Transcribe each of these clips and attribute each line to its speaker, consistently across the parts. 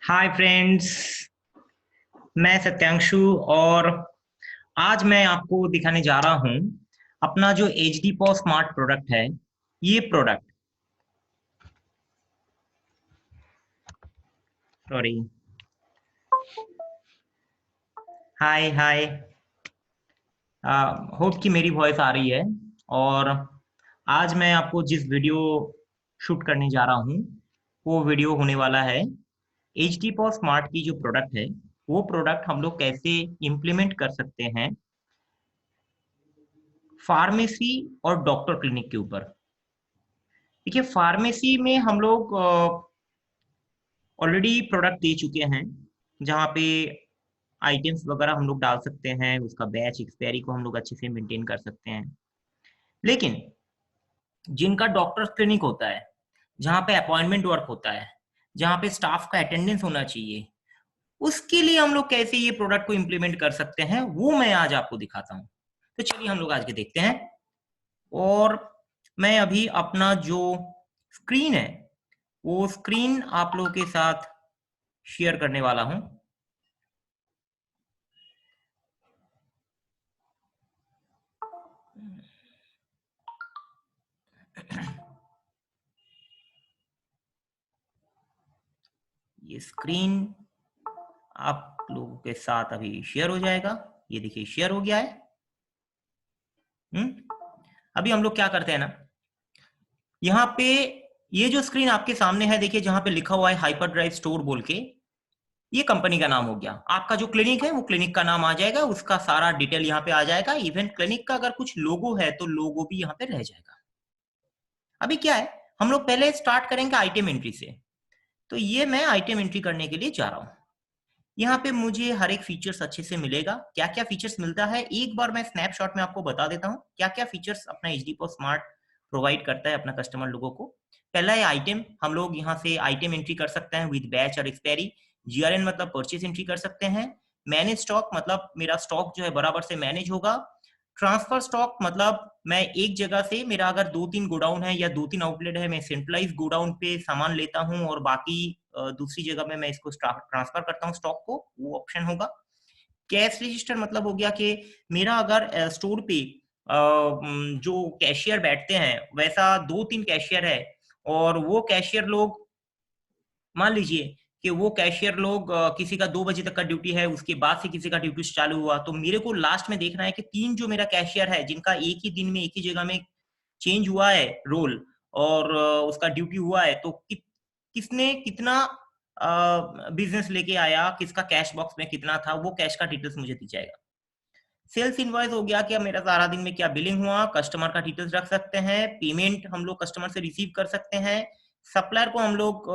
Speaker 1: Hi friends. मैं सत्यांशु और आज मैं आपको दिखाने जा रहा हूं अपना जो एच डी पॉ स्मार्ट प्रोडक्ट है। ये प्रोडक्ट, सॉरी, हाय हाय, होप कि मेरी वॉइस आ रही है। और आज मैं आपको जिस वीडियो शूट करने जा रहा हूं वो वीडियो होने वाला है एच डी पॉ स्मार्ट की जो प्रोडक्ट है, वो प्रोडक्ट हम लोग कैसे इम्प्लीमेंट कर सकते हैं फार्मेसी और डॉक्टर क्लिनिक के ऊपर। देखिए, फार्मेसी में हम लोग ऑलरेडी प्रोडक्ट दे चुके हैं, जहाँ पे आइटम्स वगैरह हम लोग डाल सकते हैं, उसका बैच एक्सपायरी को हम लोग अच्छे से मेंटेन कर सकते हैं। लेकिन जिनका डॉक्टर्स क्लिनिक होता है, जहाँ पे अपॉइंटमेंट वर्क होता है, जहाँ पे स्टाफ का अटेंडेंस होना चाहिए, उसके लिए हम लोग कैसे ये प्रोडक्ट को इम्प्लीमेंट कर सकते हैं वो मैं आज आपको दिखाता हूँ। तो चलिए हम लोग आज के देखते हैं। और मैं अभी अपना जो स्क्रीन है वो स्क्रीन आप लोगों के साथ शेयर करने वाला हूं। ये स्क्रीन आप लोगों के साथ अभी शेयर हो जाएगा। ये देखिए शेयर हो गया है। अभी हम लोग क्या करते हैं ना, यहाँ पे ये जो स्क्रीन आपके सामने है, देखिए जहां पे लिखा हुआ है हाइपर ड्राइव स्टोर बोल के, ये कंपनी का नाम हो गया। आपका जो क्लिनिक है वो क्लिनिक का नाम आ जाएगा, उसका सारा डिटेल यहाँ पे आ जाएगा। इवन क्लिनिक का अगर कुछ लोगो है तो लोगो भी यहाँ पे रह जाएगा। अभी क्या है, हम लोग पहले स्टार्ट करेंगे आइटम एंट्री से। तो ये मैं आइटम एंट्री करने के लिए जा रहा हूँ। यहाँ पे मुझे हर एक फीचर्स अच्छे से मिलेगा। क्या क्या फीचर्स मिलता है एक बार मैं स्नैपशॉट में आपको बता देता हूँ, क्या क्या फीचर्स अपना एच डी पॉ स्मार्ट प्रोवाइड करता है अपना कस्टमर लोगों को। पहला है आइटम। हम लोग यहाँ से आइटम एंट्री कर सकते हैं विद बैच और एक्सपायरी। जीआरएन मतलब परचेज एंट्री कर सकते हैं। मैनेज स्टॉक मतलब मेरा स्टॉक जो है बराबर से मैनेज होगा। ट्रांसफर स्टॉक मतलब मैं एक जगह से, मेरा अगर 2-3 गोडाउन है या 2-3 आउटलेट है, मैं सेंट्रलाइज गोडाउन पे सामान लेता हूँ और बाकी दूसरी जगह में मैं इसको ट्रांसफर करता हूँ स्टॉक को, वो ऑप्शन होगा। कैश रजिस्टर मतलब हो गया कि मेरा अगर स्टोर पे जो कैशियर बैठते हैं वैसा 2-3 कैशियर है, और वो कैशियर लोग, मान लीजिए कि वो कैशियर लोग किसी का 2 बजे तक का ड्यूटी है, उसके बाद से किसी का ड्यूटी चालू हुआ, तो मेरे को लास्ट में देखना है कि 3 जो मेरा कैशियर है जिनका एक ही दिन में एक ही जगह में चेंज हुआ है रोल और उसका ड्यूटी हुआ है, तो किसने कितना बिजनेस लेके आया, किसका कैश बॉक्स में कितना था, वो कैश का डिटेल्स मुझे दी जाएगा। सेल्स इनवॉइस हो गया कि मेरा सारा दिन में क्या बिलिंग हुआ, कस्टमर का डिटेल्स रख सकते हैं। पेमेंट हम लोग कस्टमर से रिसीव कर सकते हैं। सप्लायर को हम लोग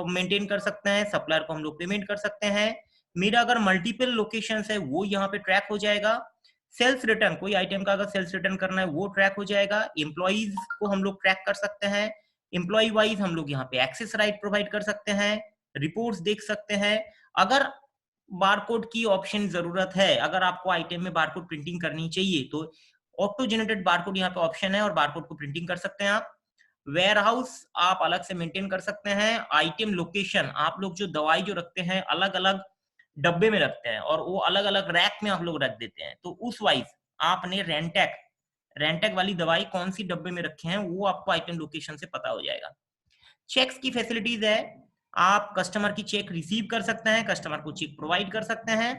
Speaker 1: मेंटेन कर सकते हैं, सप्लायर को हम लोग पेमेंट कर सकते हैं। मेरा अगर मल्टीपल लोकेशंस है वो यहाँ पे ट्रैक हो जाएगा। सेल्स रिटर्न, कोई आइटम का अगर सेल्स रिटर्न करना है वो ट्रैक हो जाएगा। एम्प्लॉइज को हम लोग ट्रैक कर सकते हैं। एम्प्लॉय वाइज हम लोग यहाँ पे एक्सेस राइट प्रोवाइड कर सकते हैं। रिपोर्ट्स देख सकते हैं। अगर बारकोड की ऑप्शन जरूरत है, अगर आपको आइटम में बारकोड प्रिंटिंग करनी चाहिए तो ऑटो जनरेटेड बारकोड यहाँ पे ऑप्शन है और बारकोड को प्रिंटिंग कर सकते हैं आप। वेयर हाउस आप अलग से मेंटेन कर सकते हैं। आइटम लोकेशन, आप लोग जो दवाई जो रखते हैं अलग अलग डब्बे में रखते हैं और वो अलग अलग रैक में आप लोग रख देते हैं, तो उस वाइज आपने रेंटेक रेंटेक वाली दवाई कौन सी डब्बे में रखे हैं वो आपको आइटम लोकेशन से पता हो जाएगा। चेक्स की फैसिलिटीज है, आप कस्टमर की चेक रिसीव कर सकते हैं, कस्टमर को चेक प्रोवाइड कर सकते हैं।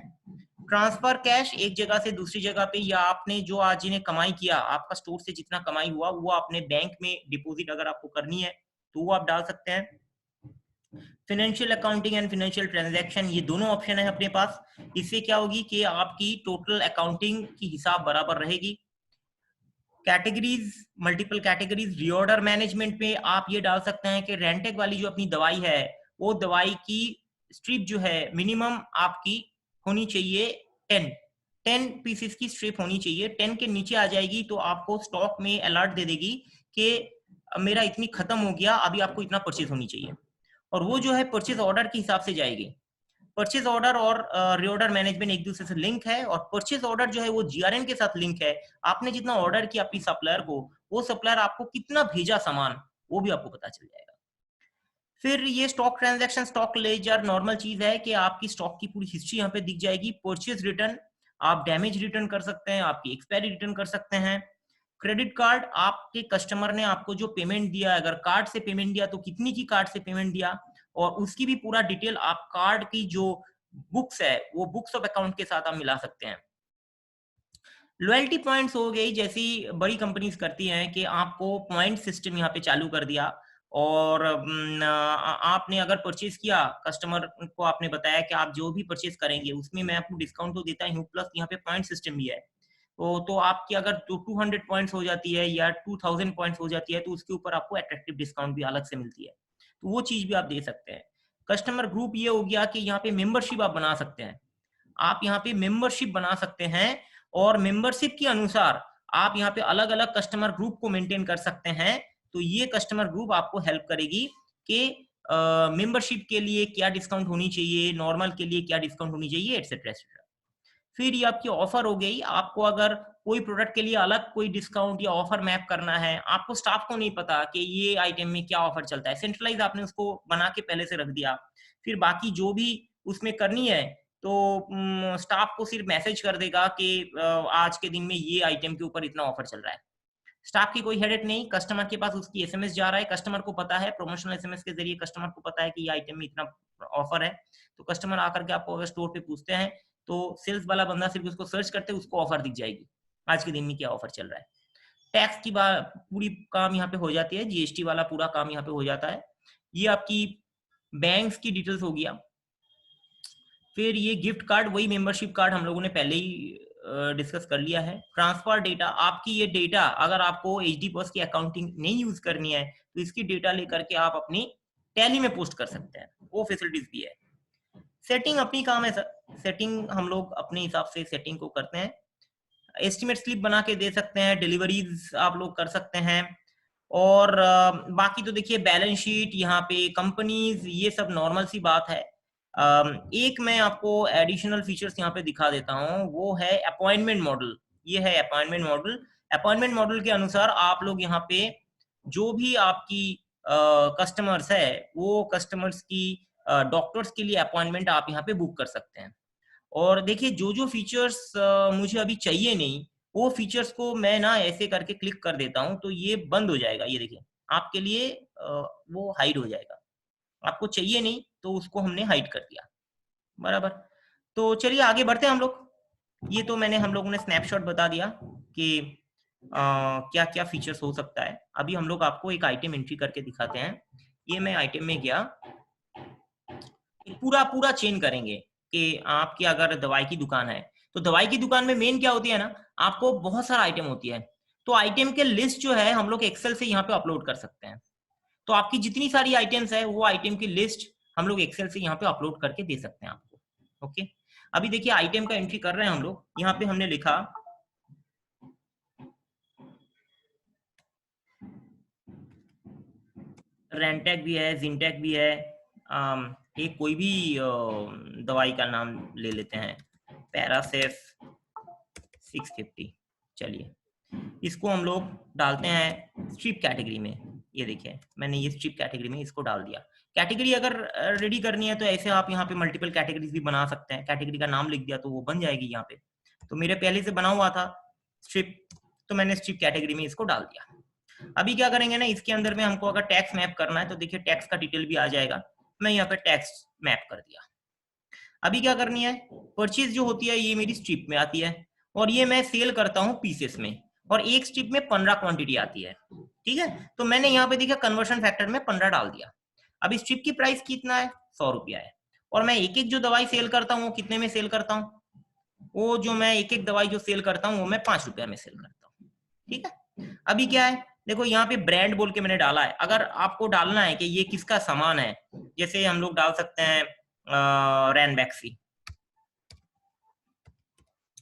Speaker 1: ट्रांसफर कैश एक जगह से दूसरी जगह पे, या आपने जो आज जिन्हें कमाई किया, आपका स्टोर से जितना कमाई हुआ वो आपने बैंक में डिपॉजिट अगर आपको करनी है तो वो आप डाल सकते हैं। Financial accounting and financial transaction, ये दोनों ऑप्शन है अपने पास। इससे क्या होगी कि आपकी टोटल अकाउंटिंग की हिसाब बराबर रहेगी। Categories, multiple categories, reorder management में आप ये डाल सकते हैं कि रेंटेक वाली जो अपनी दवाई है वो दवाई की स्ट्रिप जो है मिनिमम आपकी होनी चाहिए 10 पीसेस की स्ट्रिप होनी चाहिए। 10 के नीचे आ जाएगी तो आपको स्टॉक में अलर्ट दे देगी कि मेरा इतनी खत्म हो गया, अभी आपको इतना परचेज होनी चाहिए, और वो जो है परचेज ऑर्डर के हिसाब से जाएगी। परचेज ऑर्डर और रीऑर्डर मैनेजमेंट एक दूसरे से लिंक है, और परचेज ऑर्डर जो है वो जीआरएन के साथ लिंक है। आपने जितना ऑर्डर किया अपनी सप्लायर को, वो सप्लायर आपको कितना भेजा सामान वो भी आपको पता चल जाएगा। फिर ये stock transaction, stock ledger normal चीज है कि आपकी स्टॉक की पूरी हिस्ट्री यहाँ पे दिख जाएगी। परचेज रिटर्न, आप डैमेज रिटर्न कर सकते हैं, आपकी एक्सपायरी रिटर्न कर सकते हैं। क्रेडिट कार्ड, आपके कस्टमर ने आपको जो पेमेंट दिया, अगर कार्ड से पेमेंट दिया तो कितनी की कार्ड से पेमेंट दिया, और उसकी भी पूरा डिटेल आप कार्ड की जो बुक्स है वो बुक्स ऑफ अकाउंट के साथ आप मिला सकते हैं। लॉयल्टी पॉइंट्स हो गई, जैसी बड़ी कंपनीज करती हैं कि आपको पॉइंट सिस्टम यहाँ पे चालू कर दिया, और आपने अगर परचेज किया, कस्टमर को आपने बताया कि आप जो भी परचेज करेंगे उसमें मैं आपको डिस्काउंट तो देता हूँ, प्लस यहाँ पे पॉइंट सिस्टम भी है। तो आपकी अगर 200 पॉइंट्स हो जाती है या 2000 पॉइंट्स हो जाती है तो उसके ऊपर आपको अट्रैक्टिव डिस्काउंट भी अलग से मिलती है, तो वो चीज भी आप दे सकते हैं। कस्टमर ग्रुप ये हो गया कि यहाँ पे मेंबरशिप आप बना सकते हैं, आप यहाँ पे मेंबरशिप बना सकते हैं, और मेंबरशिप के अनुसार आप यहाँ पे अलग अलग कस्टमर ग्रुप को मेंटेन कर सकते हैं। तो ये कस्टमर ग्रुप आपको हेल्प करेगी कि मेंबरशिप के लिए क्या डिस्काउंट होनी चाहिए, नॉर्मल के लिए क्या डिस्काउंट होनी चाहिए, एटसेट्रा एटसेट्रा। फिर ये आपकी ऑफर हो गई, आपको अगर कोई प्रोडक्ट के लिए अलग कोई डिस्काउंट या ऑफर मैप करना है, आपको स्टाफ को नहीं पता कि ये आइटम में क्या ऑफर चलता है, सेंट्रलाइज आपने उसको बना के पहले से रख दिया, फिर बाकी जो भी उसमें करनी है तो स्टाफ को सिर्फ मैसेज कर देगा कि आज के दिन में ये आइटम के ऊपर इतना ऑफर चल रहा है। स्टाफ की कोई हेडेक नहीं, कस्टमर के पास उसकी एसएमएस जा रहा है, कस्टमर को पता है, प्रमोशनल एसएमएस के जरिए कस्टमर को पता है कि ये आइटम में इतना ऑफर है। तो कस्टमर आकर के आपको अगर स्टोर पे पूछते हैं तो सेल्स वाला बंदा सिर्फ उसको सर्च करते उसको ऑफर दिख जाएगी, आज के दिन में क्या ऑफर चल रहा है। टैक्स की बात पूरी काम यहाँ पे हो जाती है, जीएसटी वाला पूरा काम यहाँ पे हो जाता है। ये आपकी बैंक्स की डिटेल्स हो गया। फिर ये गिफ्ट कार्ड, वही मेंबरशिप कार्ड हम लोगों ने पहले ही डिस्कस कर लिया है। ट्रांसफर डेटा, आपकी ये डेटा अगर आपको एचडी बस की अकाउंटिंग नहीं यूज करनी है तो इसकी डेटा लेकर के आप अपनी टैली में पोस्ट कर सकते हैं, वो फैसिलिटीज भी है। सेटिंग अपनी काम है सर, सेटिंग हम लोग अपने हिसाब से सेटिंग को करते हैं। एस्टिमेट स्लिप बना के दे सकते हैं, डिलीवरीज आप लोग कर सकते हैं, और बाकी तो देखिए बैलेंस शीट, यहाँ पे कंपनीज, ये सब नॉर्मल सी बात है। एक मैं आपको एडिशनल फीचर्स यहाँ पे दिखा देता हूँ, वो है अपॉइंटमेंट मॉडल। ये है अपॉइंटमेंट मॉडल। अपॉइंटमेंट मॉडल के अनुसार आप लोग यहाँ पे जो भी आपकी कस्टमर्स है वो कस्टमर्स की डॉक्टर्स के लिए अपॉइंटमेंट आप यहाँ पे बुक कर सकते हैं। और देखिए जो जो फीचर्स मुझे अभी चाहिए नहीं, वो फीचर्स को मैं ना ऐसे करके क्लिक कर देता हूँ तो ये बंद हो जाएगा। ये देखिए आपके लिए वो हाइड हो जाएगा, आपको चाहिए नहीं तो उसको हमने हाइड कर दिया, बराबर। तो चलिए आगे बढ़ते हैं हम लोग। ये तो मैंने हम लोगों ने स्नैपशॉट बता दिया कि क्या क्या फीचर्स हो सकता है। अभी हम लोग आपको एक आइटम एंट्री करके दिखाते हैं। ये मैं आइटम में गया, पूरा पूरा चेन करेंगे कि आपकी अगर दवाई की दुकान है तो दवाई की दुकान में मेन क्या होती है ना, आपको बहुत सारा आइटम होती है, तो आइटम के लिस्ट जो है हम लोग एक्सेल से यहाँ पे अपलोड कर सकते हैं। तो आपकी जितनी सारी आइटम्स है वो आइटम की लिस्ट हम लोग एक्सेल से यहाँ पे अपलोड करके दे सकते हैं आपको। ओके, अभी देखिए आइटम का एंट्री कर रहे हैं हम लोग। यहाँ पे हमने लिखा रेंटेक भी है, जिनटेक भी है, एक कोई भी दवाई का नाम ले लेते हैं, पैरासेफ 650। चलिए इसको हम लोग डालते हैं स्ट्रिप कैटेगरी में। ये देखिए मैंने ये स्ट्रिप कैटेगरी में इसको डाल दिया। कैटेगरी अगर रेडी करनी है तो ऐसे आप यहाँ पे मल्टीपल कैटेगरीज भी बना सकते हैं, कैटेगरी का नाम लिख दिया तो वो बन जाएगी यहाँ पे। तो मेरे पहले से बना हुआ था स्ट्रिप, तो मैंने स्ट्रिप कैटेगरी में इसको डाल दिया। अभी क्या करेंगे ना, इसके अंदर में हमको अगर टैक्स मैप करना है तो देखिए टैक्स का डिटेल भी आ जाएगा। मैं यहाँ पे टैक्स मैप कर दिया। अभी क्या करनी है, परचेज जो होती है ये मेरी स्ट्रिप में आती है, और ये मैं सेल करता हूँ पीसेस में, और एक स्ट्रिप में 15 क्वांटिटी आती है। ठीक है, तो मैंने यहाँ पे देखा कन्वर्शन फैक्टर में 15 डाल दिया। अब स्ट्रिप की प्राइस कितना है, 100 रुपया है, और मैं एक एक जो दवाई सेल करता हूँ कितने में सेल करता हूँ, वो जो मैं एक एक दवाई जो सेल करता हूँ वो मैं 5 रुपया में सेल करता हूँ। ठीक है, अभी क्या है देखो यहाँ पे ब्रांड बोल के मैंने डाला है। अगर आपको डालना है कि ये किसका सामान है, जैसे हम लोग डाल सकते हैं रैनबैक्सी,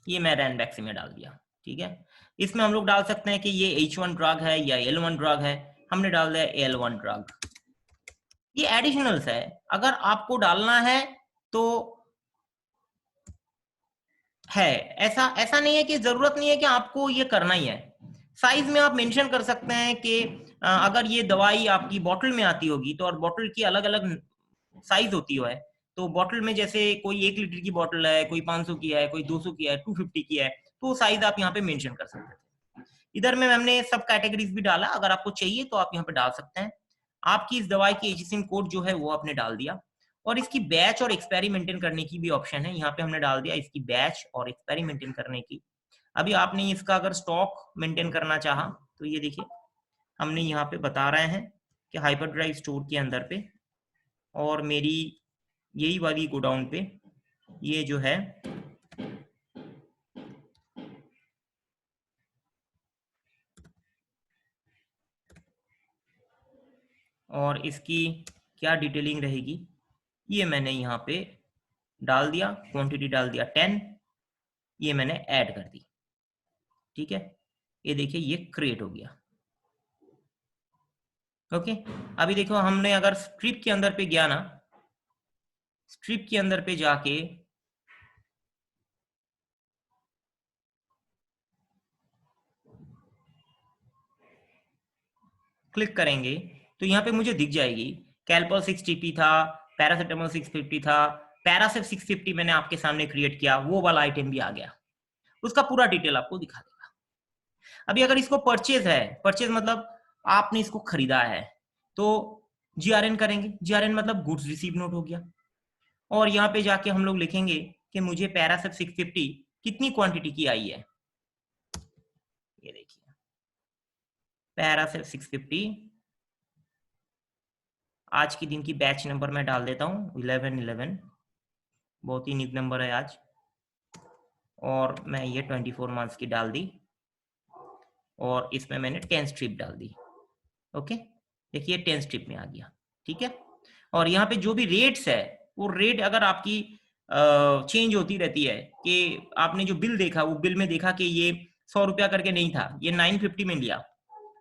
Speaker 1: ये मैं रैनबैक्सी में डाल दिया। ठीक है, इसमें हम लोग डाल सकते हैं कि ये H1 ड्रग है या L1 ड्रग है, हमने डाल दिया L1 ड्रग। ये एडिशनल्स है, अगर आपको डालना है तो है, ऐसा ऐसा नहीं है कि जरूरत नहीं है कि आपको ये करना ही है। साइज में आप मेंशन कर सकते हैं कि अगर ये दवाई आपकी बॉटल में आती होगी तो, और बॉटल की अलग अलग साइज होती है, तो बॉटल में जैसे कोई 1 लीटर की बॉटल है, कोई 500 की है, कोई 200 की है, 250 की है, तो साइज आप यहाँ पे मेंशन कर सकते थे। इधर में हमने सब कैटेगरीज भी डाला, अगर आपको चाहिए तो आप यहाँ पे डाल सकते हैं। आपकी इस दवाई की एचसीएम कोड जो है वो आपने डाल दिया, और इसकी बैच और एक्सपायरी मेंटेन करने की भी ऑप्शन है, यहाँ पे हमने डाल दिया इसकी बैच और एक्सपायरी मेंटेन करने की। अभी आपने इसका अगर स्टॉक मेंटेन करना चाहा तो ये देखिए हमने यहाँ पे बता रहे हैं कि हाइपरड्राइव स्टोर के अंदर पे, और मेरी यही वाली गोडाउन पे ये जो है और इसकी क्या डिटेलिंग रहेगी ये मैंने यहाँ पे डाल दिया, क्वांटिटी डाल दिया 10, ये मैंने ऐड कर दी। ठीक है, ये देखिए ये क्रिएट हो गया। ओके, अभी देखो हमने अगर स्ट्रिप के अंदर पे गया ना, स्ट्रिप के अंदर पे जाके क्लिक करेंगे तो यहाँ पे मुझे दिख जाएगी कैलपॉल 6TP था, पैरासिटामोल 650 था, पैरासिप 650 मैंने आपके सामने क्रिएट किया, वो वाला आइटम भी आ गया, उसका पूरा डिटेल आपको दिखा देगा। अभी अगर इसको परचेज है, परचेज मतलब आपने इसको खरीदा है, तो जीआरएन करेंगे, जीआरएन मतलब गुड्स रिसीव नोट हो गया, और यहाँ पे जाके हम लोग लिखेंगे कि मुझे पैरासिप 650 कितनी क्वांटिटी की आई है, ये देखिए पैरासिप 650 आज के दिन की बैच नंबर मैं डाल देता हूँ 1111, बहुत ही नीक नंबर है आज, और मैं ये 24 मंथ्स की डाल दी, और इसमें मैंने 10 स्ट्रिप डाल दी। ओके, देखिए 10 स्ट्रिप में आ गया। ठीक है, और यहाँ पे जो भी रेट्स है वो रेट अगर आपकी चेंज होती रहती है, कि आपने जो बिल देखा वो बिल में देखा कि ये 100 रुपया करके नहीं था, ये 950 में लिया,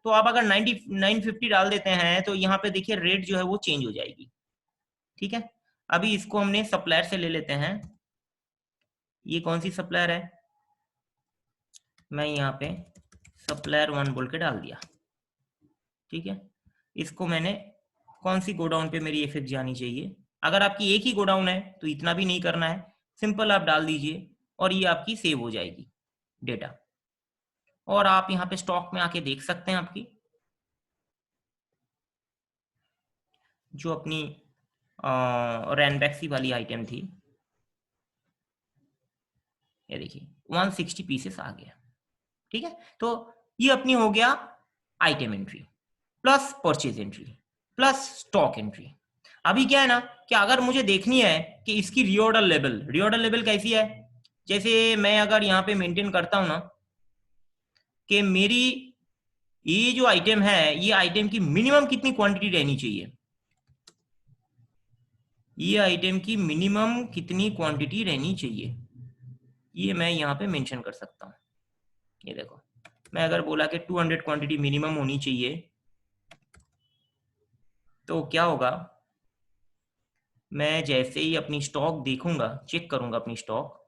Speaker 1: तो आप अगर 950 डाल देते हैं तो यहाँ पे देखिए रेट जो है वो चेंज हो जाएगी। ठीक है, अभी इसको हमने सप्लायर से ले लेते हैं, ये कौन सी सप्लायर है, मैं यहाँ पे सप्लायर 1 बोल के डाल दिया। ठीक है, इसको मैंने कौन सी गोडाउन पे मेरी इफेक्ट जानी चाहिए, अगर आपकी एक ही गोडाउन है तो इतना भी नहीं करना है, सिंपल आप डाल दीजिए और ये आपकी सेव हो जाएगी डेटा, और आप यहाँ पे स्टॉक में आके देख सकते हैं आपकी जो अपनी रैनबैक्सी वाली आइटम थी, ये देखिए 160 पीसेस आ गया। ठीक है, तो ये अपनी हो गया item entry plus purchase entry plus stock entry. अभी क्या है ना कि अगर मुझे देखनी है कि इसकी रीऑर्डर लेवल कैसी है, जैसे मैं अगर यहाँ पे मेंटेन करता हूं ना कि मेरी ये जो आइटम है ये आइटम की मिनिमम कितनी क्वांटिटी रहनी चाहिए, ये आइटम की मिनिमम कितनी क्वांटिटी रहनी चाहिए, ये मैं यहाँ पे मेंशन कर सकता हूँ। ये देखो मैं अगर बोला कि 200 क्वांटिटी मिनिमम होनी चाहिए, तो क्या होगा, मैं जैसे ही अपनी स्टॉक देखूंगा, चेक करूंगा अपनी स्टॉक,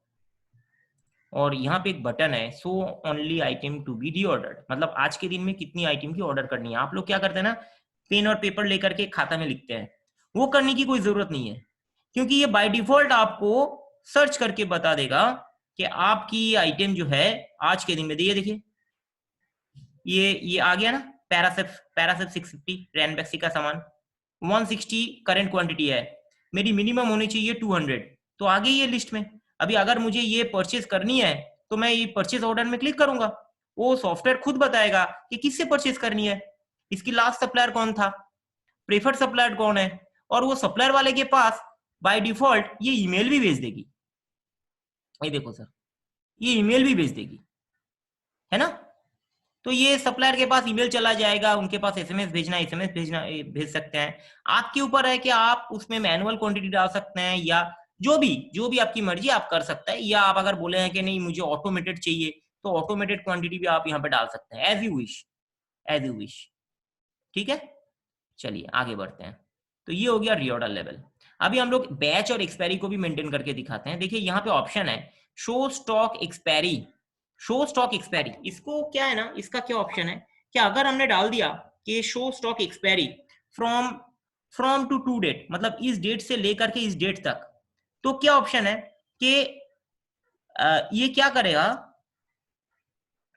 Speaker 1: और यहाँ पे एक बटन है so only item to be reordered, मतलब आज के दिन में कितनी आइटम की ऑर्डर करनी है। आप लोग क्या करते हैं ना, पेन और पेपर लेकर के खाता में लिखते हैं, वो करने की कोई जरूरत नहीं है, क्योंकि ये बाय डिफॉल्ट आपको सर्च करके बता देगा कि आपकी आइटम जो है आज के दिन में, देखिए ये आ गया ना, पैरासिप 650 रैनबैक्सी का सामान 160 करंट क्वांटिटी है, मेरी मिनिमम होनी चाहिए 200, तो आ गई ये लिस्ट में। अभी अगर मुझे ये परचेज करनी है तो मैं ये परचेज ऑर्डर में क्लिक करूंगा, वो सॉफ्टवेयर खुद बताएगा कि किससे परचेज करनी है, इसकी लास्ट सप्लायर कौन था, प्रेफर्ड सप्लायर कौन है, और वो सप्लायर वाले के पास बाय डिफॉल्ट ये ईमेल भी भेज देगी। ये देखो सर, ये ईमेल भी भेज देगी, है ना, तो ये सप्लायर के पास ईमेल चला जाएगा, उनके पास एसएमएस भेजना भेज सकते हैं। आपके ऊपर है कि आप उसमें मैनुअल क्वांटिटी डाल सकते हैं, या जो भी आपकी मर्जी आप कर सकते हैं, या आप अगर बोले हैं कि नहीं मुझे ऑटोमेटेड चाहिए तो ऑटोमेटेड क्वांटिटी भी आप यहाँ पे डाल सकते हैं, एज यू विश। ठीक है, चलिए आगे बढ़ते हैं। तो ये हो गया रीऑर्डर लेवल। अभी हम लोग बैच और एक्सपायरी को भी मेंटेन करके दिखाते हैं। देखिए यहाँ पे ऑप्शन है show stock expiry, show stock expiry, इसको क्या है ना, इसका क्या ऑप्शन है कि अगर हमने डाल दिया कि show stock expiry from to date, मतलब इस डेट से लेकर के इस डेट तक, तो क्या ऑप्शन है कि ये क्या करेगा,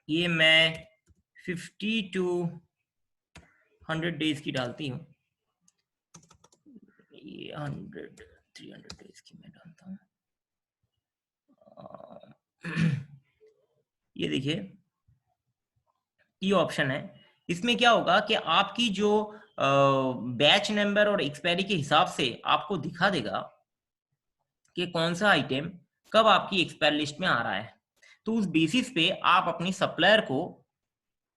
Speaker 1: ये मैं 50 to 100 डेज की डालती हूँ, ये 300 डेज की मैं डालता हूँ। ये देखिए, ये ऑप्शन है, इसमें क्या होगा कि आपकी जो बैच नंबर और एक्सपायरी के हिसाब से आपको दिखा देगा कि कौन सा आइटम कब आपकी एक्सपायर लिस्ट में आ रहा है। तो उस बेसिस पे आप अपनी सप्लायर को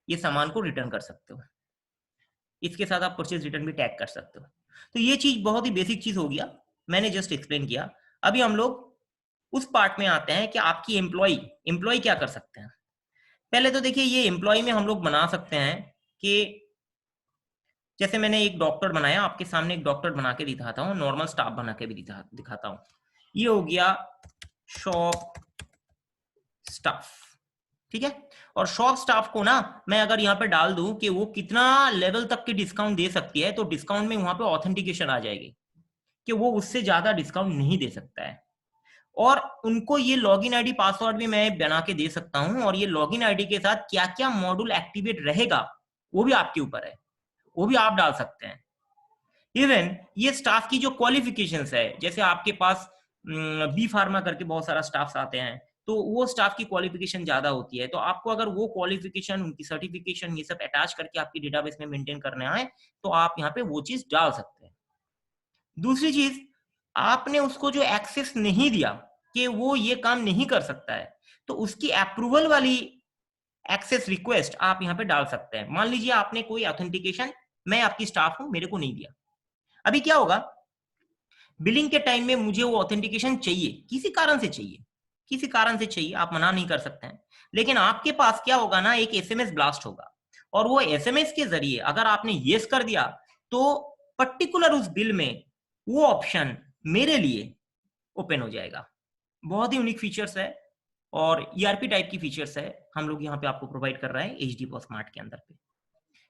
Speaker 1: ये सामान को रिटर्न कर सकते हो, इसके साथ आप परचेज रिटर्न भी टैग कर सकते हो। तो ये चीज बहुत ही बेसिक चीज हो गया, मैंने जस्ट एक्सप्लेन किया। अभी हम लोग उस पार्ट में आते हैं कि आपकी एम्प्लॉय क्या कर सकते हैं। पहले तो देखिए, ये एम्प्लॉय में हम लोग बना सकते हैं कि जैसे मैंने एक डॉक्टर बनाया, आपके सामने एक डॉक्टर बना के दिखाता हूँ, नॉर्मल स्टाफ बना के भी दिखाता हूँ। ये हो गया शॉप स्टाफ, ठीक है। और शॉप स्टाफ को ना मैं अगर यहाँ पे डाल दूं कि वो कितना लेवल तक की डिस्काउंट दे सकती है, तो डिस्काउंट में वहां पे ऑथेंटिकेशन आ जाएगी कि वो उससे ज्यादा डिस्काउंट नहीं दे सकता है। और उनको ये लॉगिन आईडी पासवर्ड भी मैं बना के दे सकता हूं, और ये लॉगिन आईडी के साथ क्या क्या मॉड्यूल एक्टिवेट रहेगा वो भी आपके ऊपर है, वो भी आप डाल सकते हैं। इवन ये स्टाफ की जो क्वालिफिकेशंस है, जैसे आपके पास बी फार्मा करके बहुत सारा स्टाफ आते हैं, तो वो स्टाफ की क्वालिफिकेशन ज्यादा होती है, तो आपको अगर वो क्वालिफिकेशन, उनकी सर्टिफिकेशन, ये सब अटैच करके आपकी डेटाबेस में मेंटेन करना है, तो आप यहाँ पे वो चीज डाल सकते हैं। दूसरी चीज, आपने उसको जो एक्सेस नहीं दिया कि वो ये काम नहीं कर सकता है, तो उसकी अप्रूवल वाली एक्सेस रिक्वेस्ट आप यहाँ पे डाल सकते हैं। मान लीजिए आपने कोई ऑथेंटिकेशन, मैं आपकी स्टाफ हूं, मेरे को नहीं दिया। अभी क्या होगा, बिलिंग के टाइम में मुझे वो ऑथेंटिकेशन चाहिए, किसी कारण से चाहिए, किसी कारण से चाहिए, आप मना नहीं कर सकते हैं। लेकिन आपके पास क्या होगा ना, एक एसएमएस ब्लास्ट होगा, और वो एसएमएस के जरिए अगर आपने यस कर दिया, तो पर्टिकुलर उस बिल में वो ऑप्शन मेरे लिए ओपन हो जाएगा। बहुत ही यूनिक फीचर्स है, और ईआरपी टाइप की फीचर्स है, हम लोग यहाँ पे आपको प्रोवाइड कर रहे हैं एचडी स्मार्ट के अंदर पे।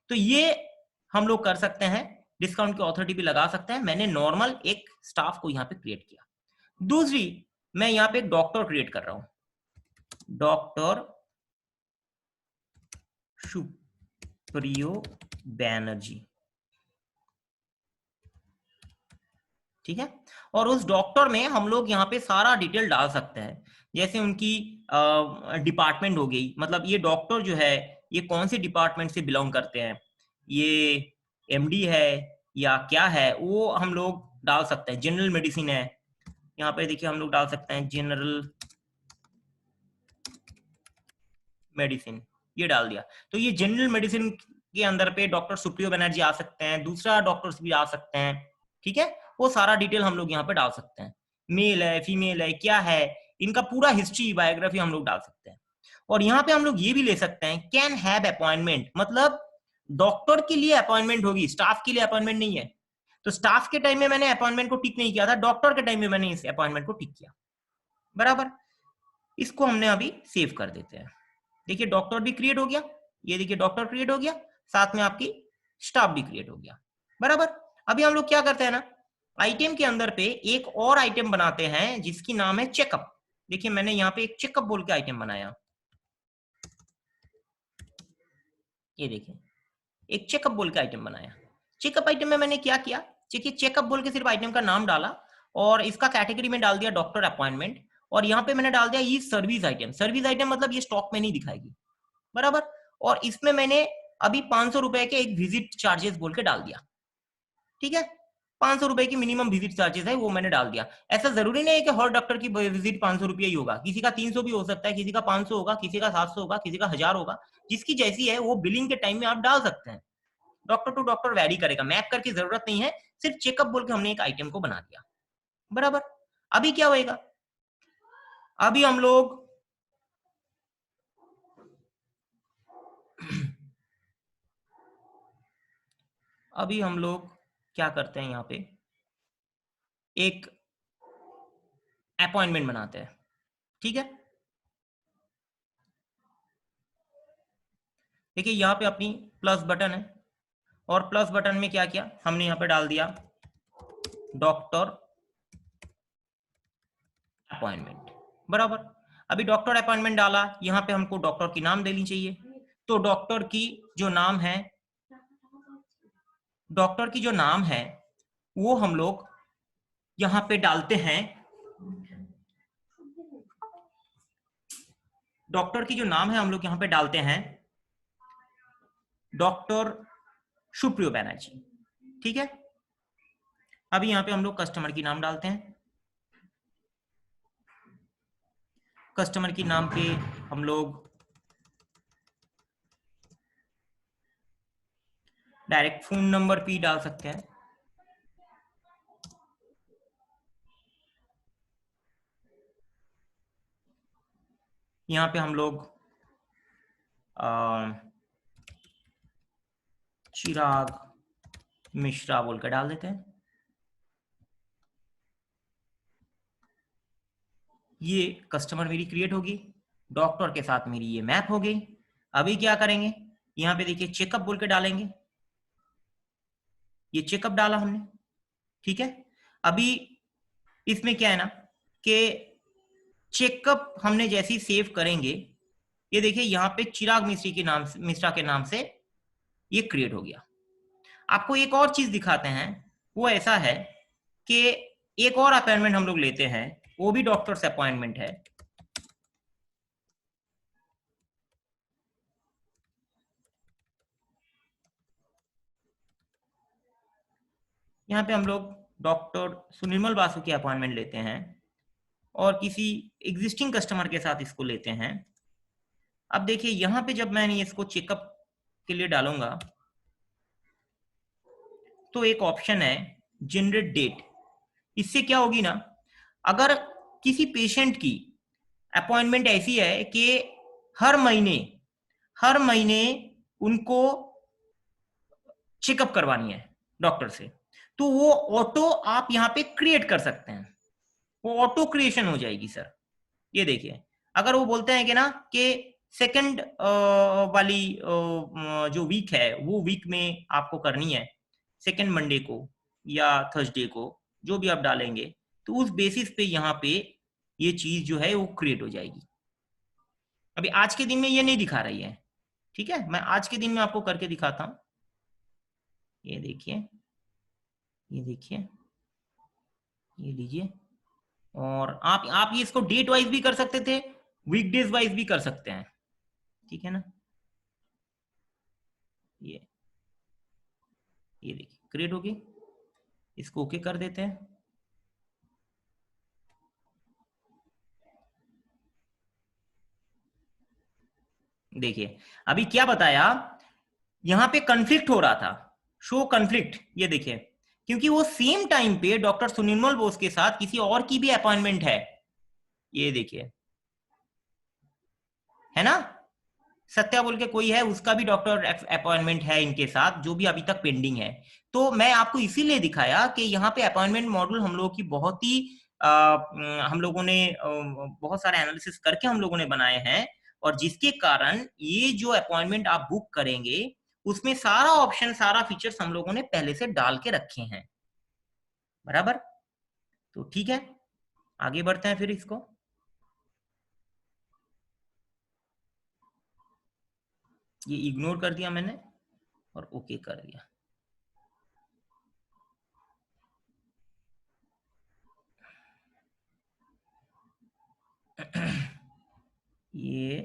Speaker 1: तो ये हम लोग कर सकते हैं, डिस्काउंट की ऑथोरिटी भी लगा सकते हैं। मैंने नॉर्मल एक स्टाफ को यहाँ पे क्रिएट किया। दूसरी, मैं यहाँ पे एक डॉक्टर क्रिएट कर रहा हूं, डॉक्टर सुप्रियो बैनर्जी, ठीक है। और उस डॉक्टर में हम लोग यहाँ पे सारा डिटेल डाल सकते हैं, जैसे उनकी डिपार्टमेंट हो गई, मतलब ये डॉक्टर जो है ये कौन से डिपार्टमेंट से बिलोंग करते हैं, ये एमडी है या क्या है, वो हम लोग डाल सकते हैं। जनरल मेडिसिन है, यहाँ पे देखिए हम लोग डाल सकते हैं जनरल मेडिसिन, ये डाल दिया। तो ये जनरल मेडिसिन के अंदर पे डॉक्टर सुप्रियो बनर्जी आ सकते हैं, दूसरा डॉक्टर्स भी आ सकते हैं, ठीक है। वो सारा डिटेल हम लोग यहाँ पे डाल सकते हैं, मेल है, फीमेल है, क्या है, इनका पूरा हिस्ट्री, बायोग्राफी हम लोग डाल सकते हैं। और यहाँ पे हम लोग ये भी ले सकते हैं, कैन हैव अपॉइंटमेंट, मतलब डॉक्टर के लिए अपॉइंटमेंट होगी, स्टाफ के लिए अपॉइंटमेंट नहीं है। तो स्टाफ के टाइम में मैंने अपॉइंटमेंट को टिक नहीं किया था, डॉक्टर के टाइम में मैंने इस अपॉइंटमेंट को टिक किया, बराबर। इसको हमने अभी सेव कर देते हैं। देखिए डॉक्टर भी क्रिएट हो गया, ये देखिए डॉक्टर क्रिएट हो गया, साथ में आपकी स्टाफ भी क्रिएट हो गया, बराबर। अभी हम लोग क्या करते हैं ना, आइटम के अंदर पे एक और आइटम बनाते हैं जिसकी नाम है चेकअप। देखिए मैंने यहाँ पे एक चेकअप बोल के आइटम बनाया, ये देखिए एक चेकअप बोल के आइटम बनाया। चेकअप आइटम में मैंने क्या किया, देखिए चेकअप बोल के सिर्फ आइटम का नाम डाला, और इसका कैटेगरी में डाल दिया डॉक्टर अपॉइंटमेंट, और यहाँ पे मैंने डाल दिया ये सर्विस आइटम। सर्विस आइटम मतलब ये स्टॉक में नहीं दिखाएगी, बराबर। और इसमें मैंने अभी 500 रुपए के एक विजिट चार्जेस बोल के डाल दिया, ठीक है। 500 रुपए की मिनिमम विजिट चार्जेस है, वो मैंने डाल दिया। ऐसा जरूरी नहीं है कि हर डॉक्टर की विजिट 500 रुपया ही होगा, किसी का 300 भी हो सकता है, किसी का 500 होगा, किसी का 700 होगा, किसी का 1000 होगा, जिसकी जैसी है वो बिलिंग के टाइम में आप डाल सकते हैं। डॉक्टर टू डॉक्टर वैरी करेगा, मैप करके जरूरत नहीं है, सिर्फ चेकअप बोल के हमने एक आइटम को बना दिया, बराबर। अभी क्या होएगा, अभी हम लोग अभी हम लोग क्या करते हैं, यहाँ पे एक अपॉइंटमेंट बनाते हैं, ठीक है। देखिए यहाँ पे अपनी प्लस बटन है, और प्लस बटन में क्या किया हमने यहाँ पे डाल दिया डॉक्टर अपॉइंटमेंट, बराबर। अभी डॉक्टर अपॉइंटमेंट डाला, यहाँ पे हमको डॉक्टर की नाम देनी चाहिए, तो डॉक्टर की जो नाम है, डॉक्टर की जो नाम है वो हम लोग यहाँ पे डालते हैं। डॉक्टर की जो नाम है हम लोग यहाँ पे डालते हैं डॉक्टर सुप्रियो बैनर्जी, ठीक है। अभी यहाँ पे हम लोग कस्टमर की नाम डालते हैं। कस्टमर की नाम पे हम लोग डायरेक्ट फोन नंबर भी डाल सकते हैं। यहाँ पे हम लोग चिराग मिश्रा बोलकर डाल देते हैं। ये कस्टमर मेरी क्रिएट होगी, डॉक्टर के साथ मेरी ये मैप हो गई। अभी क्या करेंगे, यहाँ पे देखिए चेकअप बोल के डालेंगे, ये चेकअप डाला हमने, ठीक है। अभी इसमें क्या है ना कि चेकअप हमने जैसे ही सेव करेंगे, ये देखिए यहाँ पे चिराग मिश्रा के नाम से ये क्रिएट हो गया। आपको एक और चीज दिखाते हैं, वो ऐसा है कि एक और अपॉइंटमेंट हम लोग लेते हैं, वो भी डॉक्टर से अपॉइंटमेंट है। यहाँ पे हम लोग डॉक्टर सुनिर्मल बासु की अपॉइंटमेंट लेते हैं और किसी एग्जिस्टिंग कस्टमर के साथ इसको लेते हैं। अब देखिए यहाँ पे जब मैं इसको चेकअप के लिए डालूंगा तो एक ऑप्शन है जनरेट डेट। इससे क्या होगी ना, अगर किसी पेशेंट की अपॉइंटमेंट ऐसी है कि हर महीने उनको चेकअप करवानी है डॉक्टर से, तो वो ऑटो आप यहाँ पे क्रिएट कर सकते हैं, वो ऑटो क्रिएशन हो जाएगी सर। ये देखिए अगर वो बोलते हैं कि ना कि सेकंड वाली जो वीक है वो वीक में आपको करनी है, सेकंड मंडे को या थर्सडे को, जो भी आप डालेंगे तो उस बेसिस पे यहाँ पे ये चीज जो है वो क्रिएट हो जाएगी। अभी आज के दिन में ये नहीं दिखा रही है, ठीक है, मैं आज के दिन में आपको करके दिखाता हूँ। ये देखिए, ये देखिए, ये लीजिए, और आप ये इसको डेट वाइज भी कर सकते थे, वीकडेज वाइज भी कर सकते हैं, ठीक है ना। ये देखिए क्रिएट होगी, इसको ओके कर देते हैं। देखिए अभी क्या बताया, यहां पे कंफ्लिक्ट हो रहा था, शो कंफ्लिक्ट, ये देखिए, क्योंकि वो सेम टाइम पे डॉक्टर सुनिर्मल बोस के साथ किसी और की भी अपॉइंटमेंट है। ये देखिए, है ना, सत्या बोल के कोई है, उसका भी डॉक्टर अपॉइंटमेंट है इनके साथ, जो भी अभी तक पेंडिंग है। तो मैं आपको इसीलिए दिखाया कि यहाँ पे अपॉइंटमेंट मॉडल हम लोगों की बहुत ही हम लोगों ने बहुत सारे एनालिसिस करके हम लोगों ने बनाए हैं, और जिसके कारण ये जो अपॉइंटमेंट आप बुक करेंगे उसमें सारा ऑप्शन, सारा फीचर्स हम लोगों ने पहले से डाल के रखे हैं, बराबर। तो ठीक है, आगे बढ़ते हैं फिर इसको। ये इग्नोर कर दिया मैंने और ओके कर दिया। ये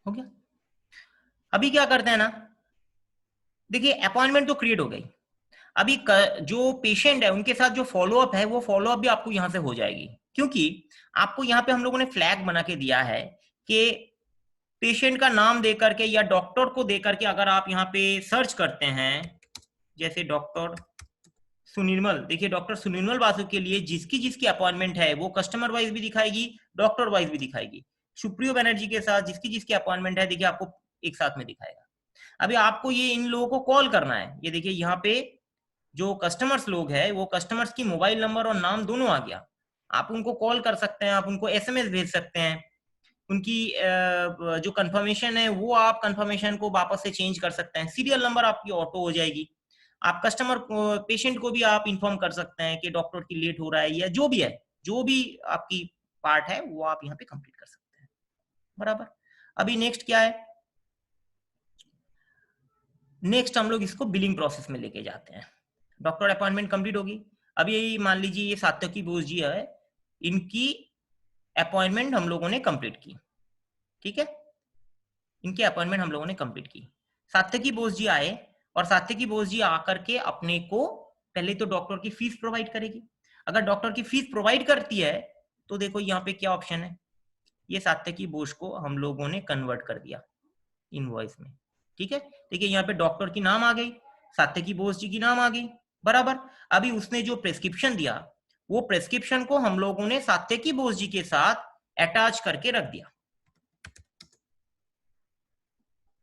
Speaker 1: हो गया। अभी क्या करते हैं ना, देखिए अपॉइंटमेंट तो क्रिएट हो गई, अभी जो पेशेंट है उनके साथ जो फॉलोअप है वो फॉलोअप भी आपको यहां से हो जाएगी, क्योंकि आपको यहाँ पे हम लोगों ने फ्लैग बना के दिया है कि पेशेंट का नाम दे करके या डॉक्टर को दे करके अगर आप यहाँ पे सर्च करते हैं, जैसे डॉक्टर सुनिर्मल, देखिए डॉक्टर सुनिर्मल बासु के लिए जिसकी जिसकी अपॉइंटमेंट है वो कस्टमर वाइज भी दिखाएगी, डॉक्टर वाइज भी दिखाएगी। सुप्रियो बनर्जी के साथ जिसकी जिसकी अपॉइंटमेंट है देखिए आपको एक साथ में दिखाएगा। अभी आपको ये इन लोगों को कॉल करना है, ये देखिए यहाँ पे जो कस्टमर्स लोग हैं वो कस्टमर्स की मोबाइल नंबर और नाम दोनों आ गया। आप उनको कॉल कर सकते हैं, आप उनको एसएमएस भेज सकते हैं, उनकी जो कंफर्मेशन है वो आप कंफर्मेशन को वापस से चेंज कर सकते हैं, सीरियल नंबर आपकी ऑटो हो जाएगी, आप कस्टमर को, पेशेंट को भी आप इन्फॉर्म कर सकते हैं कि डॉक्टर की लेट हो रहा है, या जो भी है, जो भी आपकी पार्ट है वो आप यहाँ पे कंप्लीट कर सकते हैं। बराबर। अभी नेक्स्ट क्या है, नेक्स्ट हम लोग इसको बिलिंग प्रोसेस में लेके जाते हैं। डॉक्टर अपॉइंटमेंट कंप्लीट होगी। अभी मान लीजिए ये सात्यकी बोस जी है, इनकी अपॉइंटमेंट हम लोगों ने कंप्लीट की, ठीक है, इनके अपॉइंटमेंट हम लोगों ने कंप्लीट की। सात्यकी बोस जी आए और सात्यकी बोस जी आकर के अपने को पहले तो डॉक्टर की फीस प्रोवाइड करेगी। अगर डॉक्टर की फीस प्रोवाइड करती है तो देखो यहाँ पे क्या ऑप्शन है, ये सात्यकी बोस को हम लोगों ने कन्वर्ट कर दिया इनवॉइस में, ठीक है। देखिए यहाँ पे डॉक्टर की नाम आ गई, सात्यकी बोस जी की नाम आ गई, बराबर। अभी उसने जो प्रेस्क्रिप्शन दिया वो प्रेस्क्रिप्शन को हम लोगों ने सात्यकी बोस जी के साथ अटैच करके रख दिया,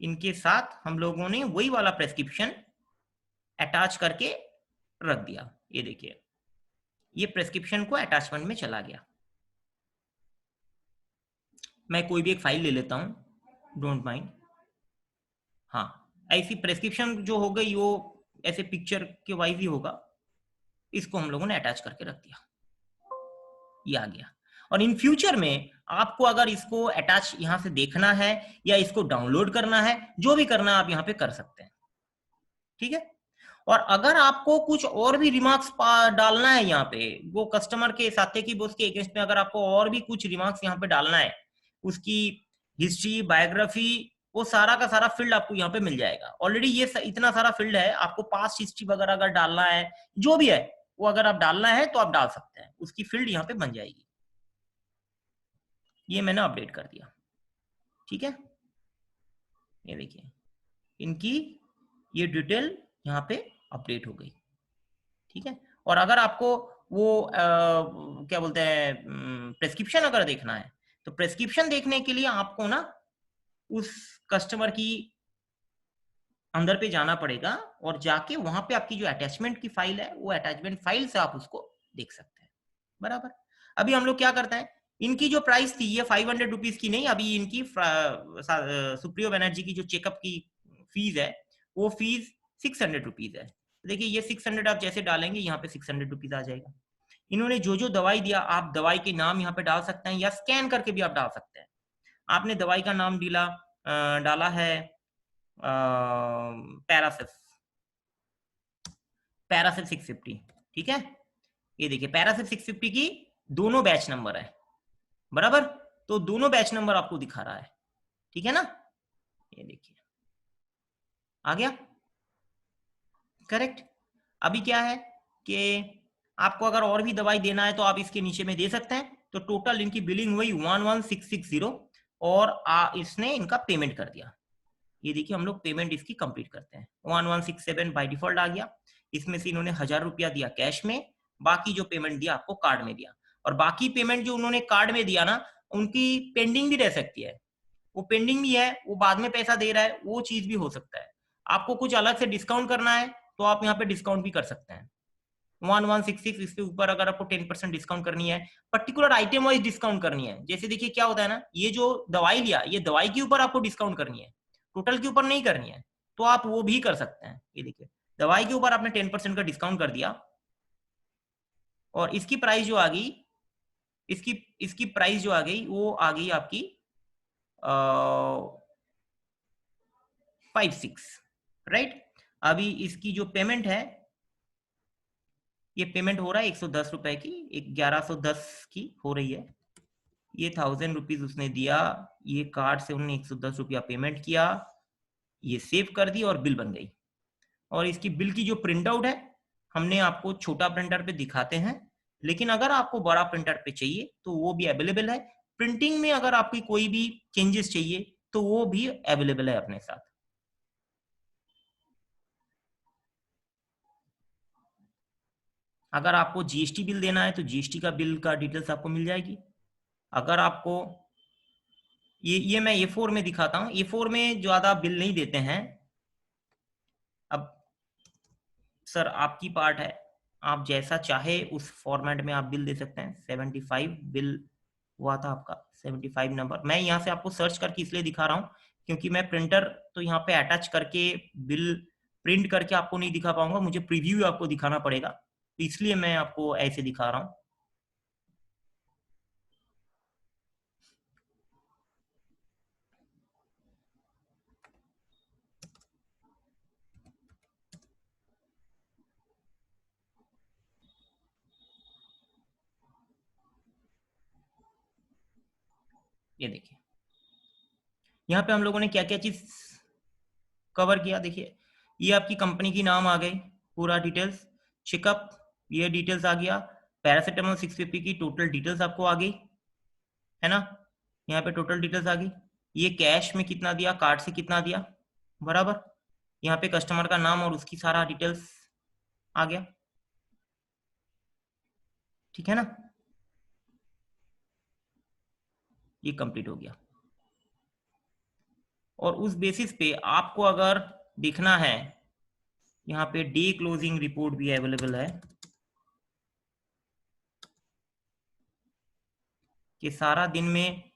Speaker 1: इनके साथ हम लोगों ने वही वाला प्रेस्क्रिप्शन अटैच करके रख दिया। ये देखिए ये प्रेस्क्रिप्शन को अटैचमेंट में चला गया। मैं कोई भी एक फाइल ले लेता हूं, डोंट माइंड। हाँ, ऐसी प्रेस्क्रिप्शन जो हो गई वो ऐसे पिक्चर के वाइज ही होगा, इसको हम लोगों ने अटैच करके रख दिया, ये आ गया। और इन फ्यूचर में आपको अगर इसको अटैच यहां से देखना है या इसको डाउनलोड करना है, जो भी करना है आप यहां पे कर सकते हैं, ठीक है। और अगर आपको कुछ और भी रिमार्क्स डालना है यहाँ पे, वो कस्टमर के साथ की उसके अगेंस्ट में अगर आपको और भी कुछ रिमार्क्स यहाँ पे डालना है, उसकी हिस्ट्री, बायोग्राफी, वो सारा का सारा फील्ड आपको यहाँ पे मिल जाएगा। ऑलरेडी ये इतना सारा फील्ड है, आपको पास्ट हिस्ट्री वगैरह अगर डालना है, जो भी है वो अगर आप डालना है तो आप डाल सकते हैं, उसकी फील्ड यहाँ पे बन जाएगी। ये मैंने अपडेट कर दिया, ठीक है। ये देखिए इनकी ये डिटेल यहाँ पे अपडेट हो गई, ठीक है। और अगर आपको वो क्या बोलते हैं प्रेस्क्रिप्शन अगर देखना है, तो प्रेस्क्रिप्शन देखने के लिए आपको ना उस कस्टमर की अंदर पे जाना पड़ेगा और जाके वहां पे आपकी जो अटैचमेंट की फाइल है वो अटैचमेंट फाइल से आप उसको देख सकते हैं, बराबर। अभी हम लोग क्या करते हैं, इनकी जो प्राइस थी ये 500 रुपीज की नहीं, अभी इनकी सुप्रियो बनर्जी की जो चेकअप की फीस है वो फीस 600 रुपीज है। देखिए ये 600 आप जैसे डालेंगे यहाँ पे 600 रुपीज आ जाएगा। इन्होंने जो जो दवाई दिया, आप दवाई के नाम यहाँ पे डाल सकते हैं या स्कैन करके भी आप डाल सकते हैं। आपने दवाई का नाम डाला है पैरासिस, पैरासिस 650, ठीक है। ये देखिए पैरासिस 650 की दोनों बैच नंबर है, बराबर। तो दोनों बैच नंबर आपको दिखा रहा है, ठीक है ना। ये देखिए आ गया, करेक्ट। अभी क्या है कि आपको अगर और भी दवाई देना है तो आप इसके नीचे में दे सकते हैं। तो टोटल इनकी बिलिंग हुई 11660 और इसने इनका पेमेंट कर दिया। ये देखिए हम लोग पेमेंट इसकी कंप्लीट करते हैं, 1167 बाय डिफॉल्ट आ गया। इसमें से इन्होंने 1000 रुपया दिया कैश में, बाकी जो पेमेंट दिया आपको कार्ड में दिया। और बाकी पेमेंट जो उन्होंने कार्ड में दिया ना, उनकी पेंडिंग भी रह सकती है, वो पेंडिंग भी है, वो बाद में पैसा दे रहा है, वो चीज भी हो सकता है। आपको कुछ अलग से डिस्काउंट करना है तो आप यहाँ पे डिस्काउंट भी कर सकते हैं। 1166 इसके ऊपर अगर आपको 10% डिस्काउंट करनी है, पर्टिकुलर आइटम वाइज डिस्काउंट करनी है, जैसे देखिए क्या होता है ना, ये जो दवाई लिया ये दवाई के ऊपर आपको डिस्काउंट करनी है, टोटल के ऊपर नहीं करनी है, तो आप वो भी कर सकते हैं। ये देखिए दवाई के ऊपर आपने 10% का डिस्काउंट कर दिया और इसकी प्राइस जो आ गई, इसकी इसकी प्राइस जो आ गई वो आ गई आपकी 56, राइट। अभी इसकी जो पेमेंट है, ये पेमेंट हो रहा है 110 रुपए की, 1110 की हो रही है। ये 1000 रुपीज उसने दिया, ये कार्ड से उन्होंने 110 रुपया पेमेंट किया, ये सेव कर दी और बिल बन गई। और इसकी बिल की जो प्रिंट आउट है हमने आपको छोटा प्रिंटर पे दिखाते हैं, लेकिन अगर आपको बड़ा प्रिंटर पे चाहिए तो वो भी अवेलेबल है। प्रिंटिंग में अगर आपकी कोई भी चेंजेस चाहिए तो वो भी अवेलेबल है अपने साथ। अगर आपको जीएसटी बिल देना है तो जीएसटी का बिल का डिटेल्स आपको मिल जाएगी। अगर आपको ये मैं A4 में दिखाता हूँ, A4 में ज्यादा बिल नहीं देते हैं। अब सर आपकी पार्ट है, आप जैसा चाहे उस फॉर्मेट में आप बिल दे सकते हैं। 75 बिल हुआ था आपका, 75 नंबर। मैं यहाँ से आपको सर्च करके इसलिए दिखा रहा हूँ क्योंकि मैं प्रिंटर तो यहाँ पे अटैच करके बिल प्रिंट करके आपको नहीं दिखा पाऊंगा, मुझे प्रीव्यू आपको दिखाना पड़ेगा, तो इसलिए मैं आपको ऐसे दिखा रहा हूँ। ये देखिए, यहाँ पे हम लोगों ने क्या क्या चीज कवर किया। देखिए, ये आपकी कंपनी की नाम आ गई, पूरा डिटेल्स, चेकअप, ये डिटेल्स आ गया, पैरासीटामोल 650 की टोटल डिटेल्स आपको आ गई, है ना। यहाँ पे टोटल डिटेल्स आ गई, ये कैश में कितना दिया, कार्ड से कितना दिया, बराबर। यहाँ पे कस्टमर का नाम और उसकी सारा डिटेल्स आ गया, ठीक है ना। ये कंप्लीट हो गया, और उस बेसिस पे आपको अगर दिखना है, यहाँ पे डे क्लोजिंग रिपोर्ट भी अवेलेबल है, कि सारा दिन में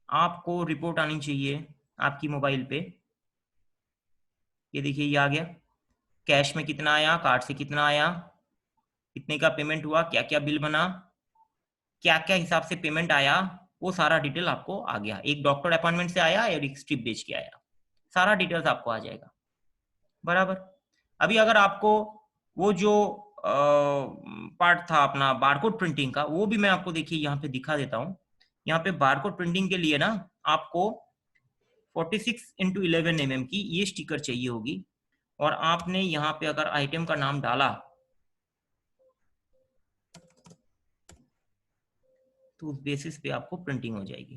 Speaker 1: आपको रिपोर्ट आनी चाहिए आपकी मोबाइल पे। ये देखिए, ये आ गया, कैश में कितना आया, कार्ड से कितना आया, कितने का पेमेंट हुआ, क्या क्या बिल बना, क्या क्या हिसाब से पेमेंट आया, वो सारा डिटेल आपको आ गया। एक डॉक्टर अपॉइंटमेंट से आया और एक स्ट्रिप बेच के आया, सारा डिटेल्स आपको आ जाएगा, बराबर। अभी अगर आपको वो जो पार्ट था अपना बारकोड प्रिंटिंग का, वो भी मैं आपको देखिए यहाँ पे दिखा देता हूँ। यहाँ पे बारकोड प्रिंटिंग के लिए ना आपको 46x11 mm की ये स्टिकर चाहिए होगी, और आपने यहाँ पे अगर आइटम का नाम डाला तो उस बेसिस पे आपको प्रिंटिंग हो जाएगी।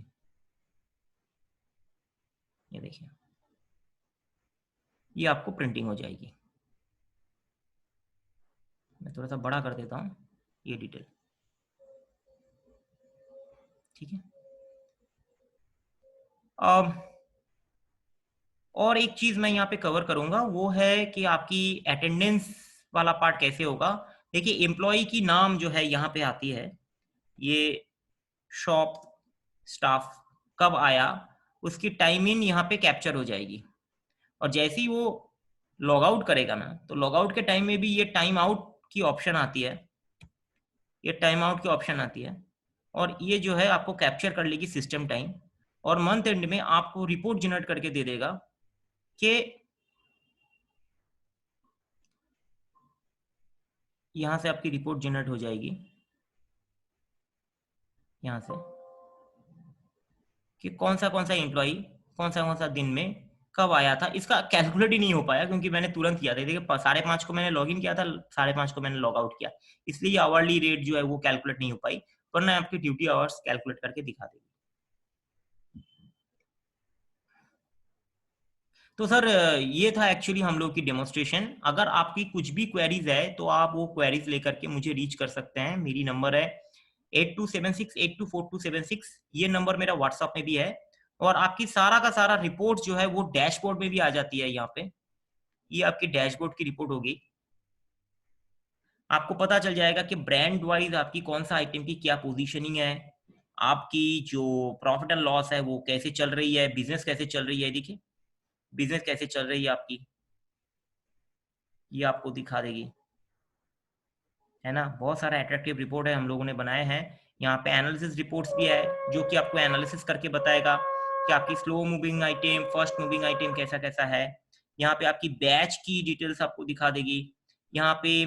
Speaker 1: ये देखिए, ये आपको प्रिंटिंग हो जाएगी। मैं थोड़ा सा बड़ा कर देता हूँ ये डिटेल, ठीक है। अब और एक चीज मैं यहाँ पे कवर करूंगा, वो है कि आपकी अटेंडेंस वाला पार्ट कैसे होगा। देखिए, एम्प्लॉय की नाम जो है यहाँ पे आती है, ये शॉप स्टाफ कब आया, उसकी टाइमिंग यहाँ पे कैप्चर हो जाएगी। और जैसे ही वो लॉग आउट करेगा ना, तो लॉग आउट के टाइम में भी ये टाइम आउट की ऑप्शन आती है, ये टाइम आउट की ऑप्शन आती है, और ये जो है आपको कैप्चर कर लेगी सिस्टम टाइम, और मंथ एंड में आपको रिपोर्ट जनरेट करके दे देगा कि यहाँ से आपकी रिपोर्ट जनरेट हो जाएगी, यहाँ से, कि कौन सा एम्प्लॉई कौन सा दिन में कब आया था। इसका कैलकुलेट ही नहीं हो पाया क्योंकि मैंने तुरंत किया था। देखिए, 5:30 को मैंने लॉग इन किया था, 5:30 को मैंने लॉग आउट किया, इसलिए आवरली रेट जो है वो कैलकुलेट नहीं हो पाई, वरना आपकी ड्यूटी आवर्स कैलकुलेट करके दिखा देगी। तो सर, ये था एक्चुअली हम लोग की डेमोन्स्ट्रेशन। अगर आपकी कुछ भी क्वेरीज है तो आप वो क्वेरीज लेकर के मुझे रीच कर सकते हैं। मेरी नंबर है 8276824276, ये नंबर मेरा व्हाट्सएप में भी है, और आपकी सारा का सारा रिपोर्ट जो है वो डैशबोर्ड में भी आ जाती है। यहाँ पे ये आपकी डैशबोर्ड की रिपोर्ट होगी, आपको पता चल जाएगा कि ब्रांड वाइज आपकी कौन सा आइटम की क्या पोजीशनिंग है, आपकी जो प्रॉफिट एंड लॉस है वो कैसे चल रही है, बिजनेस कैसे चल रही है। देखिए, बिजनेस कैसे चल रही है आपकी, ये आपको दिखा देगी, है ना। बहुत सारा अट्रैक्टिव रिपोर्ट है हम लोगों ने बनाए हैं। यहाँ पे एनालिसिस रिपोर्ट्स भी है जो कि आपको एनालिसिस करके बताएगा कि आपकी slow moving item, fast moving item कैसा कैसा है। यहाँ पे आपकी बैच की डिटेल्स आपको दिखा देगी, यहाँ पे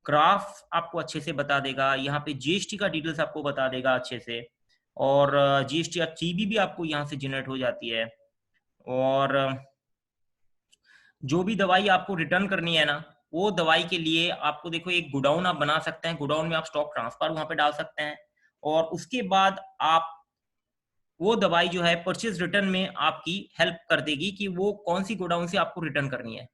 Speaker 1: ग्राफ आपको अच्छे से बता देगा, यहाँ पे जीएसटी का डिटेल्स आपको बता देगा अच्छे से, और जीएसटी सीबी भी आपको यहाँ से जनरेट हो जाती है। और जो भी दवाई आपको रिटर्न करनी है ना, वो दवाई के लिए आपको देखो एक गोडाउन आप बना सकते हैं, गोडाउन में आप स्टॉक ट्रांसफर वहां पे डाल सकते हैं, और उसके बाद आप वो दवाई जो है परचेज रिटर्न में आपकी हेल्प कर देगी कि वो कौन सी गोडाउन से आपको रिटर्न करनी है।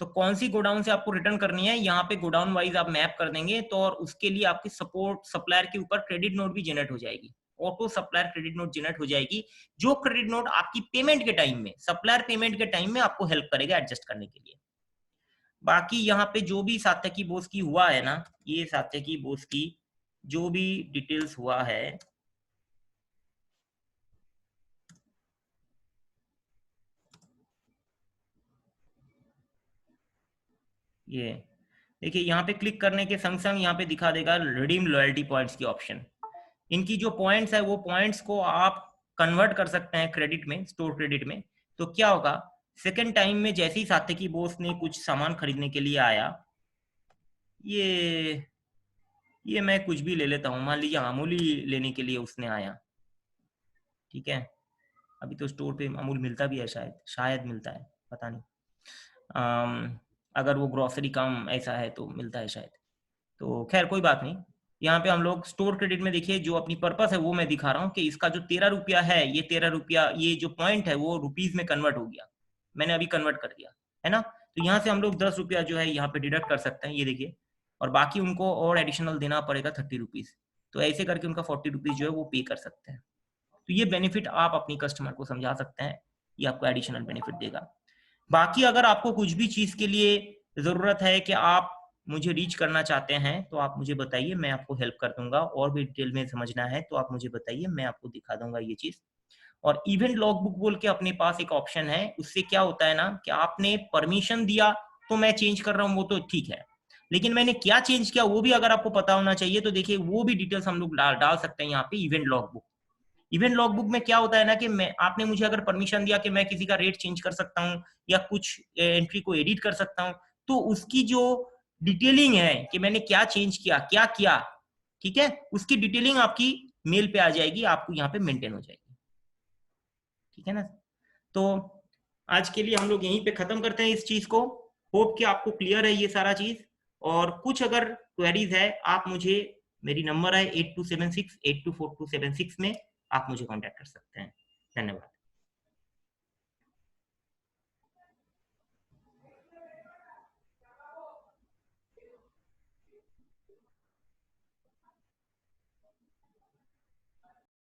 Speaker 1: तो कौन सी गोडाउन से आपको रिटर्न करनी है, यहाँ पे गोडाउन वाइज आप मैप कर देंगे, तो और उसके लिए आपकी सपोर्ट सप्लायर के ऊपर क्रेडिट नोट भी जनरेट हो जाएगी, auto supplier credit note generate हो जाएगी, जो क्रेडिट नोट आपकी पेमेंट के टाइम में, सप्लायर पेमेंट के टाइम में आपको हेल्प करेगा एडजस्ट करने के लिए। बाकी यहाँ पे जो भी सात्यकी बोस की हुआ है ना, ये सात्यकी बोस की जो भी डिटेल्स हुआ है, ये देखिए यहाँ पे क्लिक करने के संग संग यहाँ पे दिखा देगा रिडीम लॉयल्टी पॉइंट्स की ऑप्शन। इनकी जो पॉइंट्स है वो पॉइंट्स को आप कन्वर्ट कर सकते हैं क्रेडिट में, स्टोर क्रेडिट में। तो क्या होगा, सेकेंड टाइम में जैसे ही सात्यकी बोस ने कुछ सामान खरीदने के लिए आया, ये मैं कुछ भी ले लेता हूँ, मान लीजिए अमूल ही लेने के लिए उसने आया, ठीक है। अभी तो स्टोर पे अमूल मिलता भी है, शायद मिलता है, पता नहीं। अगर वो ग्रोसरी काम ऐसा है तो मिलता है शायद। तो खैर कोई बात नहीं। यहाँ पे हम लोग स्टोर क्रेडिट में देखिए जो अपनी पर्पस है वो मैं दिखा रहा हूँ कि इसका जो 13 रुपया है, ये 13 रुपया, ये जो पॉइंट है वो रुपीज में कन्वर्ट हो गया। मैंने अभी कन्वर्ट कर दिया है ना। तो यहाँ से हम लोग 10 रुपया जो है यहाँ पे डिडक्ट कर सकते हैं, ये देखिए। और बाकी उनको और एडिशनल देना पड़ेगा 30 रुपीज। तो ऐसे करके उनका 40 रुपीज जो है वो पे कर सकते हैं। तो ये बेनिफिट आप अपनी कस्टमर को समझा सकते हैं, ये आपको एडिशनल बेनिफिट देगा। बाकी अगर आपको कुछ भी चीज के लिए जरूरत है कि आप मुझे रीच करना चाहते हैं तो आप मुझे बताइए, मैं आपको हेल्प कर दूंगा। और भी डिटेल में समझना है तो आप मुझे बताइए, मैं आपको दिखा दूंगा ये चीज। और इवेंट लॉगबुक बोल के अपने पास एक ऑप्शन है, उससे क्या होता है ना कि आपने परमिशन दिया तो मैं चेंज कर रहा हूँ, वो तो ठीक है, लेकिन मैंने क्या चेंज किया वो भी अगर आपको पता होना चाहिए। तो देखिए वो भी डिटेल्स हम लोग डाल सकते हैं यहाँ पे इवेंट लॉगबुक। इवेंट लॉगबुक में क्या होता है ना कि मैं, आपने मुझे अगर परमिशन दिया कि मैं किसी का रेट चेंज कर सकता हूँ या कुछ एंट्री को एडिट कर सकता हूँ, तो उसकी जो डिटेलिंग है कि मैंने क्या चेंज किया, क्या किया, ठीक है, उसकी डिटेलिंग आपकी मेल पे आ जाएगी, आपको यहाँ पे मेंटेन हो जाएगी, ठीक है ना। तो आज के लिए हम लोग यहीं पे खत्म करते हैं इस चीज को। होप कि आपको क्लियर है ये सारा चीज। और कुछ अगर क्वेरीज है आप मुझे, मेरी नंबर है 8276 824276 में आप मुझे कांटेक्ट कर सकते हैं। धन्यवाद।